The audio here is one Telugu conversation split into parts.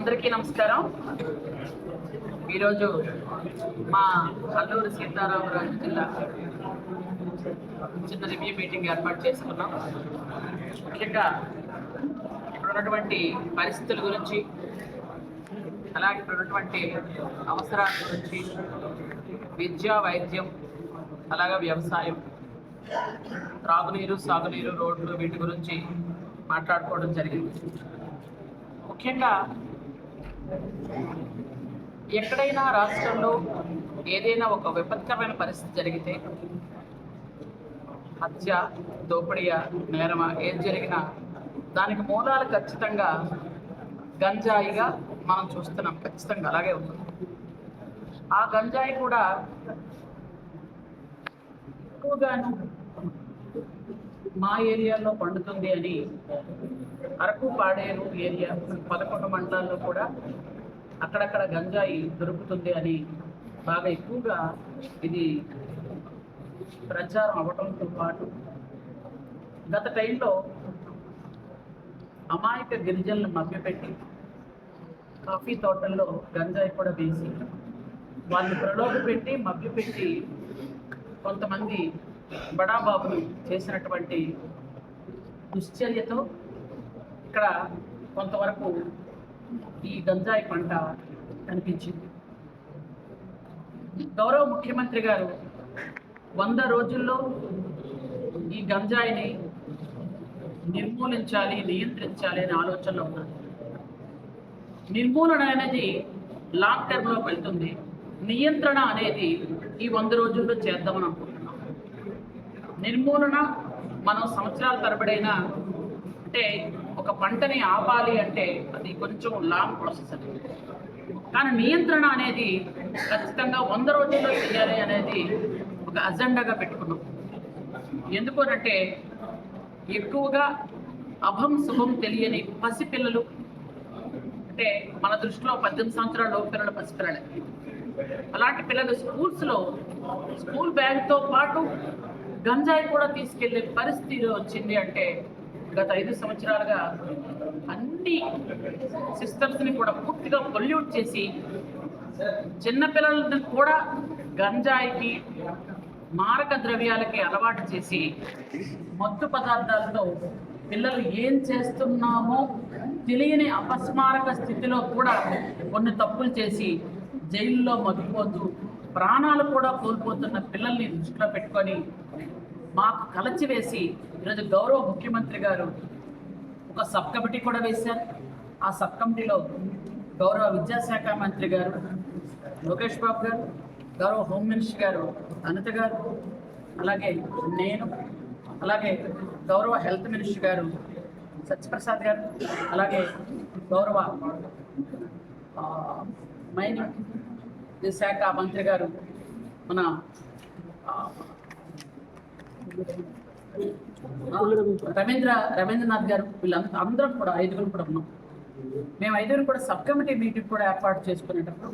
అందరికీ నమస్కారం. ఈరోజు మా అల్లూరు సీతారామరాజు జిల్లా చిన్న రివ్యూ మీటింగ్ ఏర్పాటు చేసుకున్నాం. ముఖ్యంగా ఇక్కడ ఉన్నటువంటి పరిస్థితుల గురించి, అలాగే ఇక్కడ ఉన్నటువంటి అవసరాల గురించి, విద్య, వైద్యం, అలాగే వ్యవసాయం, త్రాగునీరు, సాగునీరు, రోడ్లు, వీటి గురించి మాట్లాడుకోవడం జరిగింది. ముఖ్యంగా ఎక్కడైనా రాష్ట్రంలో ఏదైనా ఒక విపత్కరమైన పరిస్థితి జరిగితే, హత్య, దోపిడీయా, నేరమా ఏది జరిగినా దానికి మూలాలు ఖచ్చితంగా గంజాయిగా మనం చూస్తున్నాం. ఖచ్చితంగా అలాగే ఉంది. ఆ గంజాయి కూడా ఎక్కువగాను మా ఏరియాలో పండుతుంది అని అరకు, పాడేరు ఏరియా 11 మండలాల్లో కూడా అక్కడక్కడ గంజాయి దొరుకుతుంది అని బాగా ఎక్కువగా ఇది ప్రచారం అవ్వడంతో పాటు గత టైంలో అమాయక గిరిజనులను మభ్యపెట్టి కాఫీ తోటల్లో గంజాయి కూడా వేసి వాళ్ళని ప్రలోభపెట్టి మభ్యపెట్టి కొంతమంది బడాబాబులు చేసినటువంటి దుశ్చర్యతో ఇక్కడ కొంతవరకు ఈ గంజాయి పంట కనిపించింది. గౌరవ ముఖ్యమంత్రి గారు 100 రోజుల్లో ఈ గంజాయిని నిర్మూలించాలి, నియంత్రించాలి అనే ఆలోచనలో ఉన్నారు. నిర్మూలన అనేది లాంగ్ టర్మ్లో వెళ్తుంది. నియంత్రణ అనేది ఈ 100 రోజుల్లో చేద్దామని అనుకుంటున్నాం. నిర్మూలన మనం సంవత్సరాల తరబడైనా, అంటే ఒక పంటని ఆపాలి అంటే అది కొంచెం లాంగ్ ప్రాసెస్ అది. కానీ నియంత్రణ అనేది ఖచ్చితంగా 100 రోజుల్లో చేయాలి అనేది ఒక అజెండాగా పెట్టుకున్నాం. ఎందుకంటే ఎక్కువగా అభం శుభం తెలియని పసిపిల్లలు, అంటే మన దృష్టిలో 18 సంవత్సరాల లోపు పిల్లలు పసిపిల్లలే. అలాంటి పిల్లలు స్కూల్స్లో స్కూల్ బ్యాగ్తో పాటు గంజాయి కూడా తీసుకెళ్లే పరిస్థితి వచ్చింది. అంటే గత 5 సంవత్సరాలుగా అన్ని సిస్టమ్స్ని కూడా పూర్తిగా పొల్యూట్ చేసి చిన్నపిల్లలను కూడా గంజాయికి, మారక ద్రవ్యాలకి అలవాటు చేసి మత్తు పదార్థాలతో పిల్లలు ఏం చేస్తున్నామో తెలియని అపస్మారక స్థితిలో కూడా కొన్ని తప్పులు చేసి జైల్లో మగ్గిపోతూ ప్రాణాలు కూడా కోల్పోతున్న పిల్లల్ని దృష్టిలో పెట్టుకొని మాకు కలచివేసి ఈరోజు గౌరవ ముఖ్యమంత్రి గారు ఒక సబ్ కమిటీ కూడా వేశారు. ఆ సబ్ కమిటీలో గౌరవ విద్యాశాఖ మంత్రి గారు లోకేష్ బాబు గారు, గౌరవ హోమ్ మినిస్టర్ గారు అనిత గారు, అలాగే నేను, అలాగే గౌరవ హెల్త్ మినిస్టర్ గారు సత్యప్రసాద్ గారు, అలాగే గౌరవ మైనింగ్ శాఖ మంత్రి గారు మన రవీంద్రనాథ్ గారు, వీళ్ళంతా అందరం కూడా 5 కూడా ఉన్నాం. మేము 5 కూడా సబ్ కమిటీ మీటింగ్ కూడా ఏర్పాటు చేసుకునేటప్పుడు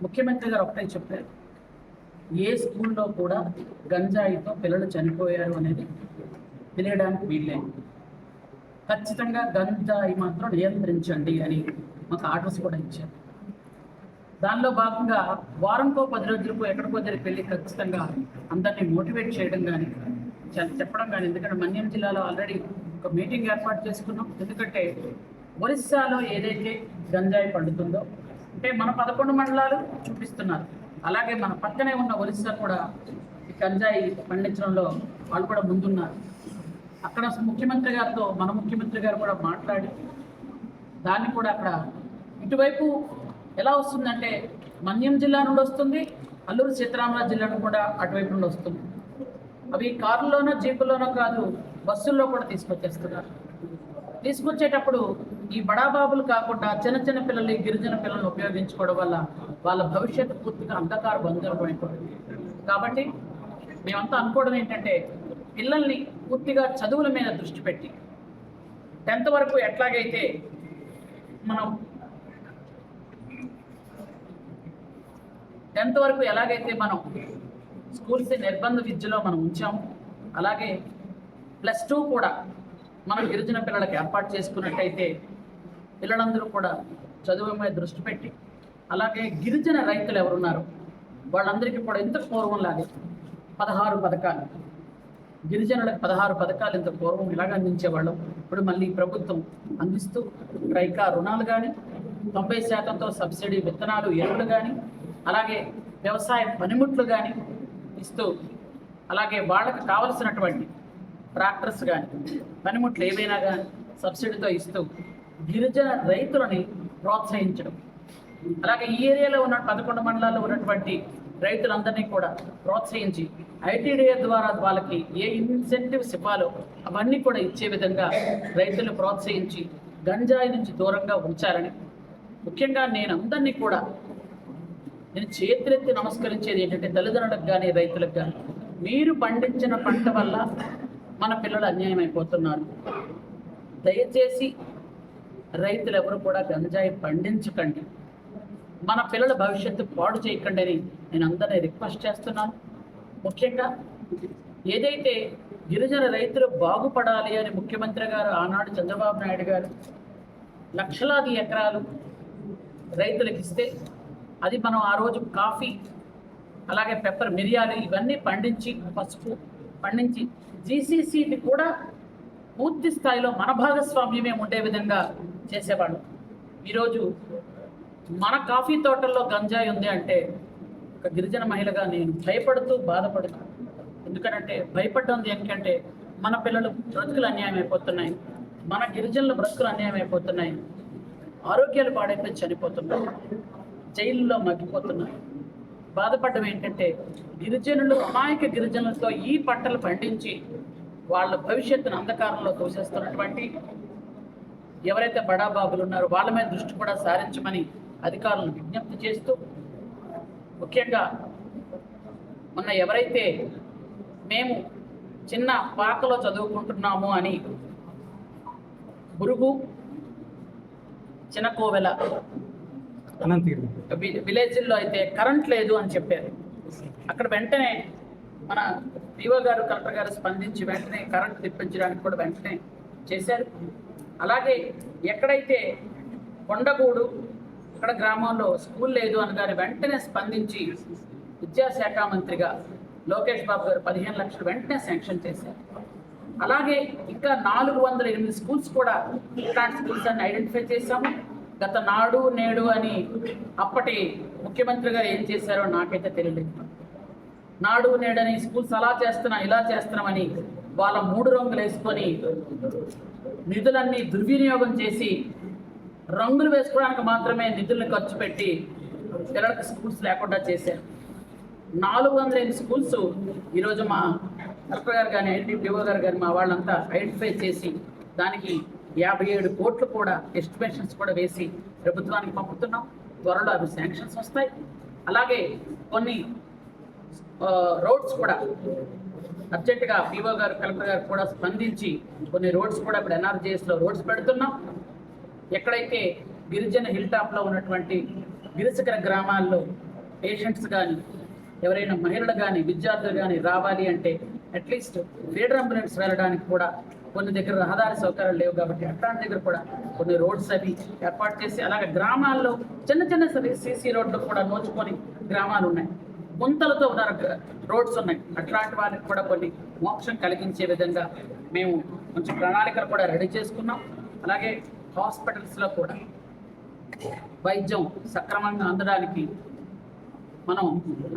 ముఖ్యమంత్రి గారు ఒకటే చెప్పారు, ఏ స్కూల్లో కూడా గంజాయితో పిల్లలు చనిపోయారు అనేది తెలియడానికి వీల్లేదు. ఖచ్చితంగా గంజాయి మాత్రం నియంత్రించండి అని మాకు ఆర్డర్స్ కూడా ఇచ్చారు. దానిలో భాగంగా వారంకో 10 రోజులకు ఎక్కడికో దగ్గరికి వెళ్ళి ఖచ్చితంగా అందరినీ మోటివేట్ చేయడం కానీ, చెప్పడం కానీ. ఎందుకంటే మన్యం జిల్లాలో ఆల్రెడీ ఒక మీటింగ్ ఏర్పాటు చేసుకున్నాం. ఎందుకంటే ఒరిస్సాలో ఏదైతే గంజాయి పండుతుందో, అంటే మన 11 మండలాలు చూపిస్తున్నారు, అలాగే మన పక్కనే ఉన్న ఒరిస్సా కూడా ఈ గంజాయి పండించడంలో వాళ్ళు కూడా ముందున్నారు. అక్కడ ముఖ్యమంత్రి గారితో మన ముఖ్యమంత్రి గారు కూడా మాట్లాడి దాన్ని కూడా అక్కడ ఇటువైపు ఎలా వస్తుందంటే మన్యం జిల్లా నుండి వస్తుంది, అల్లూరు సీతారామరాజు జిల్లా కూడా అటువైపు నుండి వస్తుంది. అవి కారులోనో జీపుల్లోనో కాదు, బస్సుల్లో కూడా తీసుకొచ్చేస్తున్నారు. తీసుకొచ్చేటప్పుడు ఈ బడాబాబులు కాకుండా చిన్న చిన్న పిల్లలు, గిరిజన పిల్లల్ని ఉపయోగించుకోవడం వల్ల వాళ్ళ భవిష్యత్తు పూర్తిగా అంధకార బంధువులు అయిపోతుంది. కాబట్టి మేమంతా అనుకోవడం ఏంటంటే పిల్లల్ని పూర్తిగా చదువుల మీద దృష్టి పెట్టి 10th వరకు ఎట్లాగైతే మనం 10th వరకు ఎలాగైతే మనం స్కూల్స్ నిర్బంధ విద్యలో మనం ఉంచాము, అలాగే +2 కూడా మనం గిరిజన పిల్లలకు ఏర్పాటు చేసుకున్నట్టయితే పిల్లలందరూ కూడా చదువు మీద దృష్టి పెట్టి, అలాగే గిరిజన రైతులు ఎవరున్నారు వాళ్ళందరికీ కూడా ఇంత పూర్వంలాగే 16 పథకాలు, గిరిజనులకు 16 పథకాలు ఇంత పూర్వం ఇలాగ అందించేవాళ్ళం. ఇప్పుడు మళ్ళీ ప్రభుత్వం అందిస్తూ రైకా రుణాలు కానీ, 90%తో సబ్సిడీ విత్తనాలు, ఎరువులు కానీ, అలాగే వ్యవసాయ పనిముట్లు కానీ ఇస్తూ, అలాగే వాళ్ళకి కావలసినటువంటి ట్రాక్టర్స్ కానీ, పనిముట్లు ఏవైనా కానీ సబ్సిడీతో ఇస్తూ గిరిజన రైతులని ప్రోత్సహించడం. అలాగే ఈ ఏరియాలో ఉన్న 11 మండలాల్లో ఉన్నటువంటి రైతులందరినీ కూడా ప్రోత్సహించి ఐటీడీఏ ద్వారా వాళ్ళకి ఏ ఇన్సెంటివ్స్ ఇవ్వాలో అవన్నీ కూడా ఇచ్చే విధంగా రైతులను ప్రోత్సహించి గంజాయి నుంచి దూరంగా ఉంచాలని, ముఖ్యంగా నేను అందరినీ కూడా చేతులెత్తి నమస్కరించేది ఏంటంటే తల్లిదండ్రులకు కానీ రైతులకు కానీ, మీరు పండించిన పంట వల్ల మన పిల్లలు అన్యాయం అయిపోతున్నారు. దయచేసి రైతులు ఎవరు కూడా గంజాయి పండించకండి, మన పిల్లల భవిష్యత్తు పాడు చేయకండి అని నేను అందరినీ రిక్వెస్ట్ చేస్తున్నాను. ముఖ్యంగా ఏదైతే గిరిజన రైతులు బాగుపడాలి అని ముఖ్యమంత్రి గారు ఆనాడు చంద్రబాబు నాయుడు గారు లక్షలాది ఎకరాలు రైతులకు ఇస్తే, అది మనం ఆ రోజు కాఫీ, అలాగే పెప్పర్, మిరియాలు ఇవన్నీ పండించి, పసుపు పండించి జీసీసీని కూడా పూర్తి స్థాయిలో మన భాగస్వామ్యమే ఉండే విధంగా చేసేవాళ్ళు. ఈరోజు మన కాఫీ తోటల్లో గంజాయి ఉంది అంటే ఒక గిరిజన మహిళగా నేను భయపడుతూ బాధపడుతాను. ఎందుకంటే భయపడ్డం ఎందుకంటే మన పిల్లలు బ్రతుకులు అన్యాయం అయిపోతున్నాయి, మన గిరిజనుల బ్రతుకులు అన్యాయం అయిపోతున్నాయి, ఆరోగ్యాలు పాడైపోయి చనిపోతున్నాయి, జైల్లో మగ్గిపోతున్నాయి. బాధపడడం ఏంటంటే గిరిజనులు, అమాయక గిరిజనులతో ఈ పంటలు పండించి వాళ్ళ భవిష్యత్తును అంధకారంలో తోసేస్తున్నటువంటి ఎవరైతే బడాబాబులు ఉన్నారో వాళ్ళ మీద దృష్టి కూడా సారించమని అధికారులను విజ్ఞప్తి చేస్తూ, ముఖ్యంగా మొన్న ఎవరైతే మేము చిన్న పాకలో చదువుకుంటున్నాము అని బురుగు, చిన్నకోవెల విలేజ్ల్లో అయితే కరెంట్ లేదు అని చెప్పారు. అక్కడ వెంటనే మన డిఓ గారు, కలెక్టర్ గారు స్పందించి వెంటనే కరెంట్ తెప్పించడానికి కూడా వెంటనే చేశారు. అలాగే ఎక్కడైతే కొండగూడు అక్కడ గ్రామంలో స్కూల్ లేదు అనగానే వెంటనే స్పందించి విద్యాశాఖ మంత్రిగా లోకేష్ బాబు గారు 15 లక్షలు వెంటనే శాంక్షన్ చేశారు. అలాగే ఇంకా 408 స్కూల్స్ కూడా ఇట్లాంటి స్కూల్స్ అన్ని ఐడెంటిఫై చేశాము. గత నాడు నేడు అని అప్పటి ముఖ్యమంత్రి గారు ఏం చేశారో నాకైతే తెలియలేదు. నాడు నేడని స్కూల్స్ అలా చేస్తున్నాం, ఇలా చేస్తున్నామని వాళ్ళ 3 రంగులు వేసుకొని నిధులన్నీ దుర్వినియోగం చేసి రంగులు వేసుకోవడానికి మాత్రమే నిధులను ఖర్చు పెట్టి పిల్లలకి స్కూల్స్ లేకుండా చేశారు. 408 స్కూల్స్ ఈరోజు మా కలెక్టర్ గారు కానీ, డిఓ గారు కానీ, మా వాళ్ళంతా ఐడెంటిఫై చేసి దానికి 57 కోట్లు కూడా ఎస్టిమేషన్స్ కూడా వేసి ప్రభుత్వానికి పంపుతున్నాం. త్వరలో అవి శాంక్షన్స్ వస్తాయి. అలాగే కొన్ని రోడ్స్ కూడా అర్జెంటుగా పీఓ గారు, కలెక్టర్ గారు కూడా స్పందించి కొన్ని రోడ్స్ కూడా ఇప్పుడు ఎన్ఆర్జీఎస్లో రోడ్స్ పెడుతున్నాం. ఎక్కడైతే గిరిజన హిల్ టాప్లో ఉన్నటువంటి గిరిశిఖర గ్రామాల్లో పేషెంట్స్ కానీ, ఎవరైనా మహిళలు కానీ, విద్యార్థులు కానీ రావాలి అంటే అట్లీస్ట్ ఫీడర్ అంబులెన్స్ వెళ్ళడానికి కూడా కొన్ని దగ్గర రహదారి సౌకర్యాలు లేవు కాబట్టి అట్లాంటి దగ్గర కూడా కొన్ని రోడ్స్ అవి ఏర్పాటు చేసి, అలాగే గ్రామాల్లో చిన్న చిన్న సీసీ రోడ్లు కూడా నోచుకొని గ్రామాలు ఉన్నాయి, గుంతలతో ఉన్న రోడ్స్ ఉన్నాయి. అట్లాంటి వారికి కూడా కొన్ని మోక్షం కలిగించే విధంగా మేము కొంచెం ప్రణాళికలు కూడా రెడీ చేసుకున్నాం. అలాగే హాస్పిటల్స్లో కూడా వైద్యం సక్రమంగా అందడానికి మనం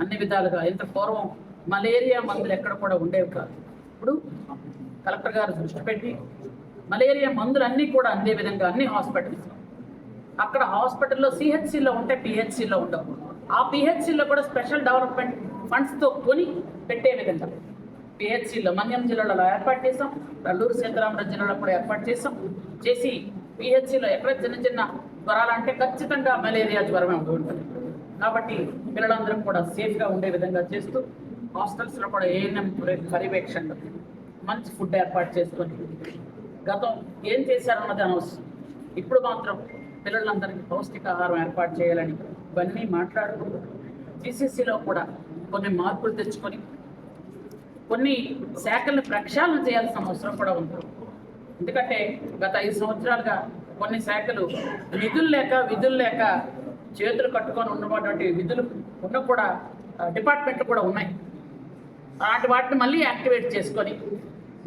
అన్ని విధాలుగా, ఎంత పూర్వం మలేరియా మందులు ఎక్కడ కూడా ఉండేవి కాదు. ఇప్పుడు కలెక్టర్ గారు దృష్టి పెట్టి మలేరియా మందులు అన్నీ కూడా అందే విధంగా అన్ని హాస్పిటల్స్, అక్కడ హాస్పిటల్లో సిహెచ్సిలో ఉంటే పిహెచ్సిలో ఉండవు. ఆ పిహెచ్సిలో కూడా స్పెషల్ డెవలప్మెంట్ ఫండ్స్తో కొని పెట్టే విధంగా పిహెచ్సిలో మన్యం జిల్లాలో ఏర్పాటు చేసాం, అల్లూరు సీతారామరాజు జిల్లాలో కూడా ఏర్పాటు చేసి పిహెచ్సిలో ఎక్కడ చిన్న చిన్న జ్వరాలు అంటే ఖచ్చితంగా మలేరియా జ్వరమే ఉంటుంది కాబట్టి పిల్లలందరూ కూడా సేఫ్గా ఉండే విధంగా చేస్తూ, హాస్టల్స్లో కూడా ఏఎన్ఎం పర్యవేక్షణలో మంచి ఫుడ్ ఏర్పాటు చేసుకొని, గతం ఏం చేశారన్నది అనవసరం, ఇప్పుడు మాత్రం పిల్లలందరికీ పౌష్టికాహారం ఏర్పాటు చేయాలని ఇవన్నీ మాట్లాడుకుంటూ జీసీసీలో కూడా కొన్ని మార్పులు తెచ్చుకొని కొన్ని శాఖలను ప్రక్షాళన చేయాల్సిన అవసరం కూడా ఉంది. ఎందుకంటే గత 5 సంవత్సరాలుగా కొన్ని శాఖలు నిధులు లేక విధులు లేక చేతులు కట్టుకొని ఉన్నటువంటి విధులు ఉన్న కూడా డిపార్ట్మెంట్లు కూడా ఉన్నాయి. అలాంటి వాటిని మళ్ళీ యాక్టివేట్ చేసుకొని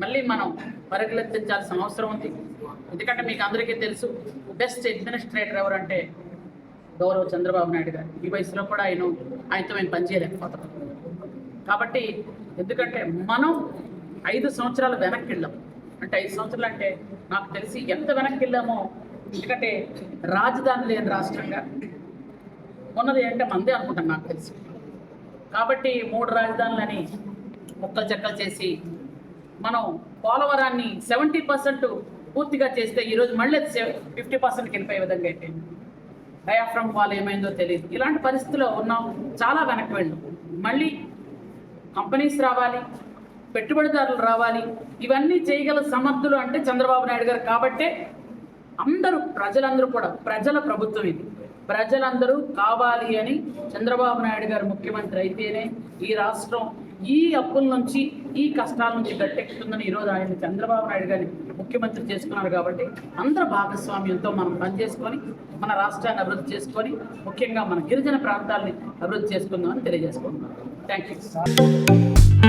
మళ్ళీ మనం పరిగెత్తించాల్సిన అవసరం ఉంది. ఎందుకంటే మీకు అందరికీ తెలుసు, బెస్ట్ అడ్మినిస్ట్రేటర్ ఎవరంటే గౌరవ చంద్రబాబు నాయుడు గారు. ఈ వయసులో కూడా ఆయనతో మేము పనిచేయలేకపోతాం. కాబట్టి ఎందుకంటే మనం 5 సంవత్సరాలు వెనక్కి వెళ్ళాం. అంటే 5 సంవత్సరాలు అంటే నాకు తెలిసి ఎంత వెనక్కి వెళ్ళామో, ఎందుకంటే రాజధాని లేని రాష్ట్రంగా ఉన్నది అంటే మందే అనుకుంటాను నాకు తెలిసి. కాబట్టి 3 రాజధానులని ముక్కలు చెక్కలు చేసి మనం పోలవరాన్ని 70% పూర్తిగా చేస్తే ఈరోజు మళ్ళీ 50%కి వెళ్ళిపోయే విధంగా అయితే డయాఫ్రమ్ వాళ్ళు ఏమైందో తెలియదు. ఇలాంటి పరిస్థితిలో ఉన్నాం, చాలా వెనక్కి వెళ్ళాం. మళ్ళీ కంపెనీస్ రావాలి, పెట్టుబడిదారులు రావాలి, ఇవన్నీ చేయగల సమర్థులు అంటే చంద్రబాబు నాయుడు గారు. కాబట్టే అందరూ ప్రజలందరూ కూడా, ప్రజల ప్రభుత్వం ఇది, ప్రజలందరూ కావాలి అని చంద్రబాబు నాయుడు గారు ముఖ్యమంత్రి అయితేనే ఈ రాష్ట్రం ఈ అప్పుల నుంచి, ఈ కష్టాల నుంచి గట్టెక్కుతుందని ఈరోజు ఆయన చంద్రబాబు నాయుడు గారిని ముఖ్యమంత్రి చేసుకున్నారు. కాబట్టి అందరూ భాగస్వామ్యంతో మనం పనిచేసుకొని మన రాష్ట్రాన్ని అభివృద్ధి చేసుకొని ముఖ్యంగా మన గిరిజన ప్రాంతాలని అభివృద్ధి చేసుకుందామని తెలియజేసుకుంటున్నాం. Thank you.